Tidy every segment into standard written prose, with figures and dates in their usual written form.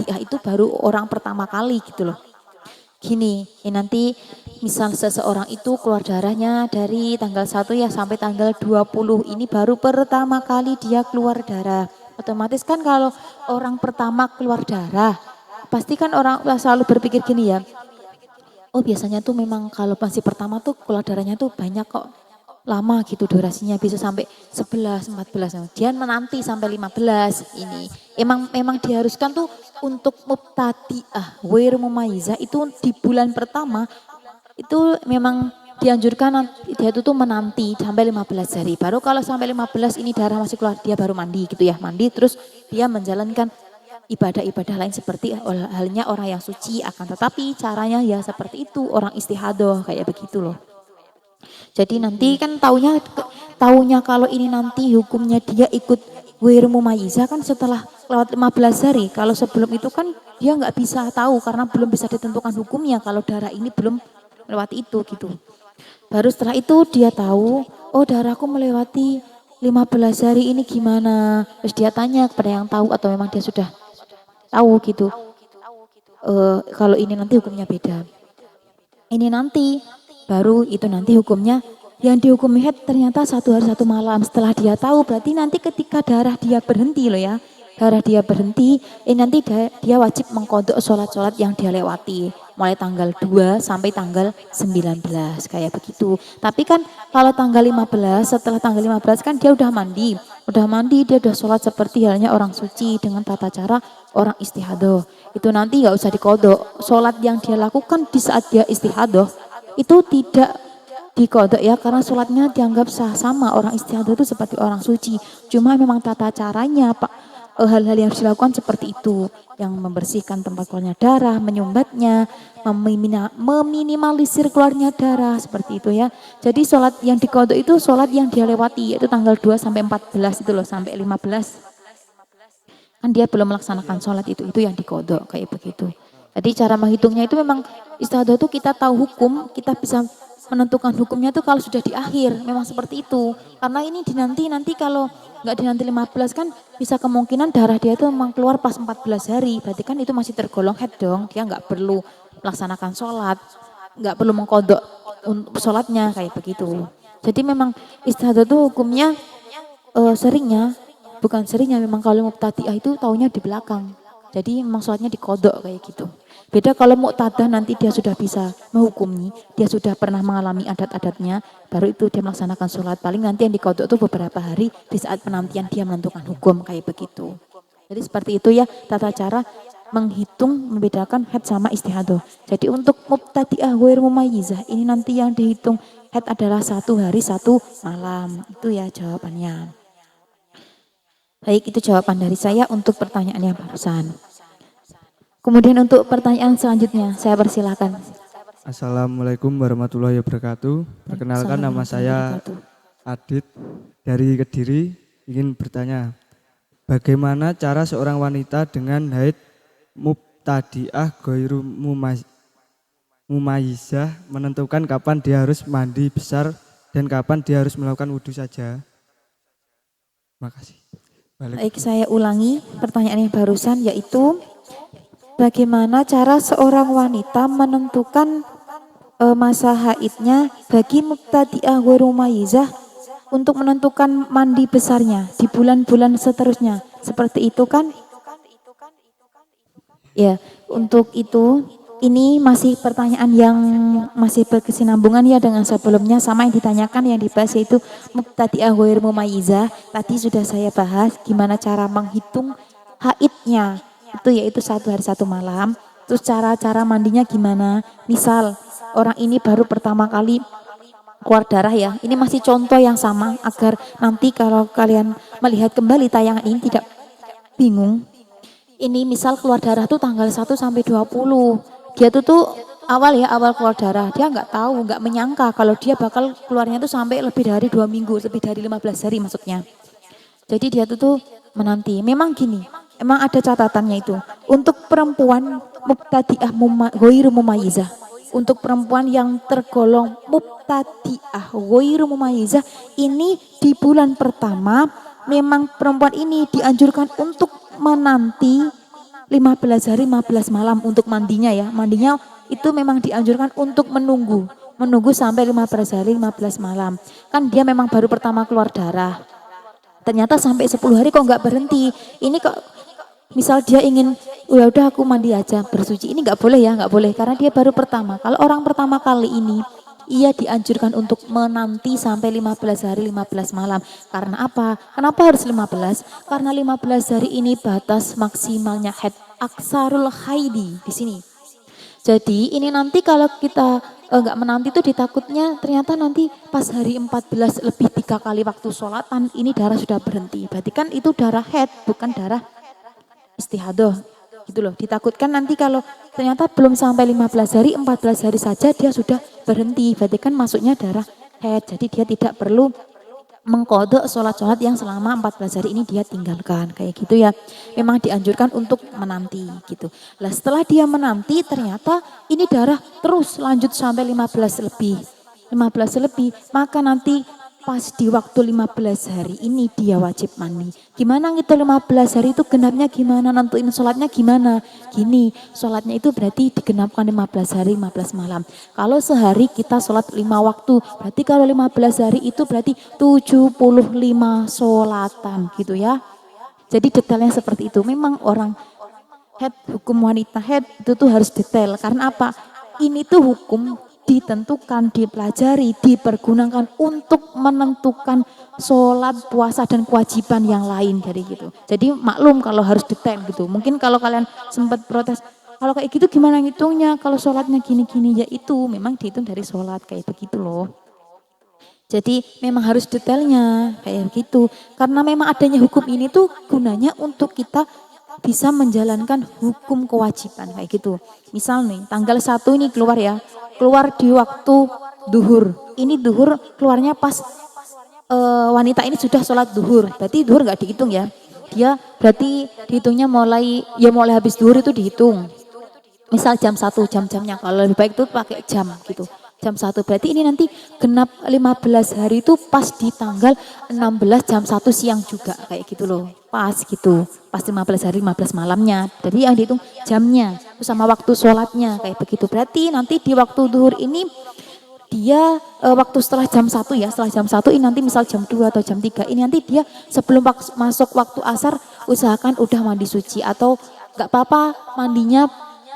mubtadi'ah itu baru orang pertama kali gitu loh. Gini, nanti misal seseorang itu keluar darahnya dari tanggal 1 ya sampai tanggal 20. Ini baru pertama kali dia keluar darah. Otomatis kan kalau orang pertama keluar darah, pasti kan orang selalu berpikir gini ya, oh biasanya tuh memang kalau masih pertama tuh keluar darahnya tuh banyak kok. Lama gitu durasinya bisa sampai 11, 14. Dia menanti sampai 15 ini. Memang diharuskan tuh untuk mubtadi'ah wairu mumayyizah itu di bulan pertama itu memang dianjurkan dia tuh menanti sampai 15 hari. Baru kalau sampai 15 ini darah masih keluar dia baru mandi gitu ya. Mandi terus dia menjalankan ibadah-ibadah lain seperti halnya orang yang suci, akan tetapi caranya ya seperti itu, orang istihadah kayak begitu loh. Jadi nanti kan taunya kalau ini nanti hukumnya dia ikut wir mumayyiza kan setelah lewat 15 hari. Kalau sebelum itu kan dia nggak bisa tahu karena belum bisa ditentukan hukumnya kalau darah ini belum lewat itu gitu. Baru setelah itu dia tahu, oh darahku melewati 15 hari ini gimana. Terus dia tanya kepada yang tahu atau memang dia sudah tahu gitu. Kalau ini nanti hukumnya beda. Ini nanti baru itu nanti hukumnya yang dihukumi haid ternyata 1 hari 1 malam. Setelah dia tahu berarti nanti ketika darah dia berhenti loh ya. Darah dia berhenti, nanti dia wajib mengkodok sholat-sholat yang dia lewati. Mulai tanggal 2 sampai tanggal 19 kayak begitu. Tapi kan kalau tanggal 15, setelah tanggal 15 kan dia udah mandi. Udah mandi dia udah sholat seperti halnya orang suci dengan tata cara orang istihadah. Itu nanti nggak usah dikodok. Sholat yang dia lakukan di saat dia istihadah itu tidak dikodok ya karena sholatnya dianggap sah sama orang istihadah itu seperti orang suci. Cuma memang tata caranya Pak hal-hal yang harus dilakukan seperti itu, yang membersihkan tempat keluarnya darah, menyumbatnya, meminimalisir keluarnya darah seperti itu ya. Jadi sholat yang dikodok itu sholat yang dia lewati yaitu tanggal 2 sampai 14 itu loh, sampai 15 kan dia belum melaksanakan sholat itu yang dikodok kayak begitu. Jadi cara menghitungnya itu memang istihadah itu kita tahu hukum, kita bisa menentukan hukumnya tuh kalau sudah di akhir, memang seperti itu. Karena ini nanti kalau nggak dinanti 15 kan bisa kemungkinan darah dia itu memang keluar pas 14 hari. Berarti kan itu masih tergolong haid dong, dia nggak perlu melaksanakan sholat, nggak perlu mengkodok sholatnya kayak begitu. Jadi memang istihadah itu hukumnya seringnya memang kalau mubtadi'ah itu taunya di belakang. Jadi memang sholatnya dikodok kayak gitu. Beda kalau muqtadah nanti dia sudah bisa menghukumi, dia sudah pernah mengalami adat-adatnya, baru itu dia melaksanakan sholat. Paling nanti yang dikodok itu beberapa hari di saat penantian dia menentukan hukum kayak begitu. Jadi seperti itu ya tata cara menghitung membedakan haid sama istihadah. Jadi untuk mubtadi'ah ghair mumayyizah ini nanti yang dihitung haid adalah 1 hari 1 malam. Itu ya jawabannya. Baik, itu jawaban dari saya untuk pertanyaan yang barusan. Kemudian untuk pertanyaan selanjutnya, saya persilakan. Assalamualaikum warahmatullahi wabarakatuh. Perkenalkan nama saya Adit dari Kediri. Ingin bertanya, bagaimana cara seorang wanita dengan haid mubtadi'ah ghairu mumayyizah menentukan kapan dia harus mandi besar dan kapan dia harus melakukan wudhu saja? Makasih. Baik, saya ulangi pertanyaan yang barusan yaitu bagaimana cara seorang wanita menentukan masa haidnya bagi mubtadi'ah ghairu mumayyizah untuk menentukan mandi besarnya di bulan-bulan seterusnya. Seperti itu kan? Ya, untuk itu ini masih pertanyaan yang masih berkesinambungan ya dengan sebelumnya sama yang ditanyakan yang dibahas yaitu mubtadi'ah ghairu mumayyizah. Tadi sudah saya bahas gimana cara menghitung haidnya. Itu yaitu 1 hari 1 malam. Terus cara mandinya gimana? Misal orang ini baru pertama kali keluar darah ya. Ini masih contoh yang sama agar nanti kalau kalian melihat kembali tayangan ini tidak bingung. Ini misal keluar darah tuh tanggal 1 sampai 20. Dia tuh awal keluar darah. Dia nggak tahu, nggak menyangka kalau dia bakal keluarnya tuh sampai lebih dari 2 minggu, lebih dari 15 hari maksudnya. Jadi dia tuh menanti. Memang gini, emang ada catatannya itu. Untuk perempuan mubtadi'ah ghairu mumayyizah. Untuk perempuan yang tergolong mubtadi'ah ghairu mumayyizah ini di bulan pertama memang perempuan ini dianjurkan untuk menanti 15 hari 15 malam untuk mandinya ya. Mandinya itu memang dianjurkan untuk menunggu sampai 15 hari 15 malam. Kan dia memang baru pertama keluar darah. Ternyata sampai 10 hari kok nggak berhenti. Ini kok misal dia ingin, ya udah aku mandi aja bersuci, ini nggak boleh ya, nggak boleh karena dia baru pertama. Kalau orang pertama kali ini, ia dianjurkan untuk menanti sampai 15 hari 15 malam. Karena apa? Kenapa harus 15? Karena 15 hari ini batas maksimalnya haid, aksarul haidi di sini. Jadi ini nanti kalau kita enggak menanti itu ditakutnya ternyata nanti pas hari 14 lebih 3 kali waktu sholatan ini darah sudah berhenti. Berarti kan itu darah haid bukan darah istihadah gitu loh. Ditakutkan nanti kalau ternyata belum sampai 15 hari, 14 hari saja dia sudah berhenti. Berarti kan masuknya darah haid. Jadi dia tidak perlu mengkodok sholat-sholat yang selama 14 hari ini dia tinggalkan. Kayak gitu ya. Memang dianjurkan untuk menanti gitu. Lah setelah dia menanti ternyata ini darah terus lanjut sampai 15 lebih. 15 lebih, maka nanti pas di waktu 15 hari ini dia wajib mandi. Gimana gitu 15 hari itu genapnya gimana, nentuin sholatnya gimana? Gini, sholatnya itu berarti digenapkan 15 hari 15 malam. Kalau sehari kita sholat 5 waktu, berarti kalau 15 hari itu berarti 75 sholatan gitu ya. Jadi detailnya seperti itu. Memang orang head, hukum wanita head itu tuh harus detail. Karena apa? Ini tuh hukum ditentukan, dipelajari, dipergunakan untuk menentukan sholat, puasa, dan kewajiban yang lain dari gitu. Jadi maklum kalau harus detail gitu. Mungkin kalau kalian sempat protes, kalau kayak gitu gimana ngitungnya? Kalau sholatnya gini-gini, ya itu memang dihitung dari sholat kayak begitu loh. Jadi memang harus detailnya kayak gitu. Karena memang adanya hukum ini tuh gunanya untuk kita bisa menjalankan hukum kewajiban kayak gitu. Misal nih tanggal 1 ini keluar ya, keluar di waktu duhur. Ini duhur keluarnya pas wanita ini sudah sholat duhur. Berarti duhur nggak dihitung ya. Dia berarti dihitungnya mulai habis duhur itu dihitung. Misal jam 1 jam-jamnya, kalau lebih baik itu pakai jam gitu. Jam 1 berarti ini nanti genap 15 hari itu pas di tanggal 16 jam 1 siang juga kayak gitu loh. Pas gitu, pas 15 hari 15 malamnya. Jadi yang dihitung jamnya sama waktu sholatnya kayak begitu. Berarti nanti di waktu duhur ini dia waktu setelah jam 1 ya, setelah jam 1 ini nanti misal jam 2 atau jam 3 ini nanti dia sebelum masuk waktu asar usahakan udah mandi suci atau gak apa-apa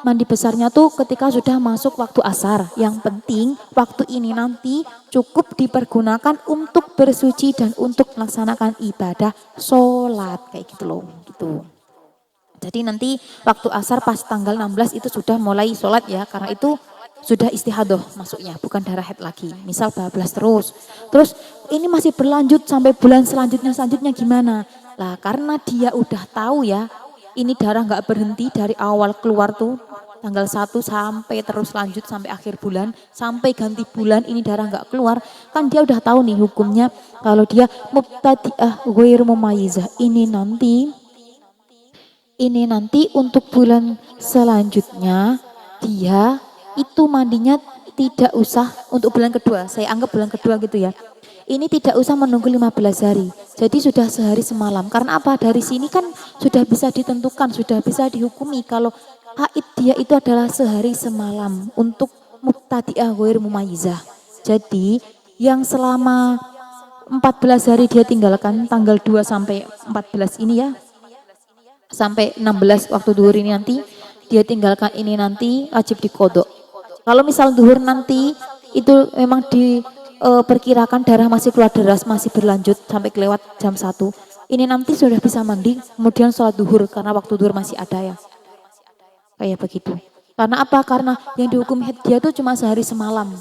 mandi besarnya tuh ketika sudah masuk waktu asar. Yang penting waktu ini nanti cukup dipergunakan untuk bersuci dan untuk melaksanakan ibadah sholat kayak gitu loh gitu. Jadi nanti waktu asar pas tanggal 16 itu sudah mulai sholat ya, karena itu sudah istihadah masuknya, bukan darah haid lagi. Misal bablas terus ini masih berlanjut sampai bulan selanjutnya gimana? Lah karena dia udah tahu ya, ini darah nggak berhenti dari awal keluar tuh tanggal 1 sampai terus lanjut sampai akhir bulan, sampai ganti bulan ini darah nggak keluar, kan dia udah tahu nih hukumnya kalau dia mubtadi'ah ghairu mumayyizah ini nanti untuk bulan selanjutnya dia itu mandinya tidak usah untuk bulan kedua, saya anggap bulan kedua gitu ya. Ini tidak usah menunggu 15 hari. Jadi sudah sehari semalam. Karena apa? Dari sini kan sudah bisa ditentukan, sudah bisa dihukumi kalau haid dia itu adalah sehari semalam untuk mubtadi'ah ghairu mumayyizah. Jadi yang selama 14 hari dia tinggalkan tanggal 2 sampai 14 ini ya. Sampai 16 waktu duhur ini nanti dia tinggalkan ini nanti wajib dikodok. Kalau misal duhur nanti itu memang diperkirakan darah masih keluar deras, masih berlanjut sampai kelewat jam 1. Ini nanti sudah bisa mandi, kemudian sholat duhur karena waktu duhur masih ada ya. Kayak begitu. Karena apa? Karena yang dihukum haid dia itu cuma sehari semalam.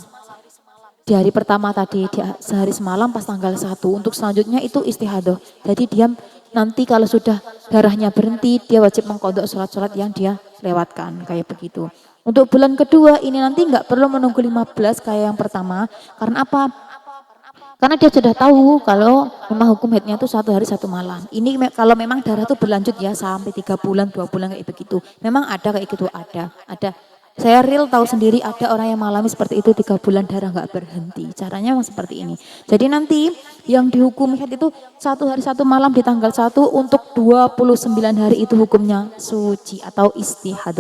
Di hari pertama tadi dia sehari semalam pas tanggal 1. Untuk selanjutnya itu istihadah. Jadi dia nanti kalau sudah darahnya berhenti, dia wajib mengkodok sholat-sholat yang dia lewatkan. Kayak begitu. Untuk bulan kedua ini nanti nggak perlu menunggu 15 kayak yang pertama. Karena apa? Karena dia sudah tahu kalau memang hukum haidnya itu 1 hari 1 malam. Ini kalau memang darah itu berlanjut ya sampai 3 bulan, 2 bulan kayak begitu. Memang ada kayak gitu, ada. Saya real tahu sendiri ada orang yang mengalami seperti itu 3 bulan darah nggak berhenti. Caranya memang seperti ini. Jadi nanti yang dihukum haid itu 1 hari 1 malam di tanggal 1 untuk 29 hari itu hukumnya suci atau istihadah.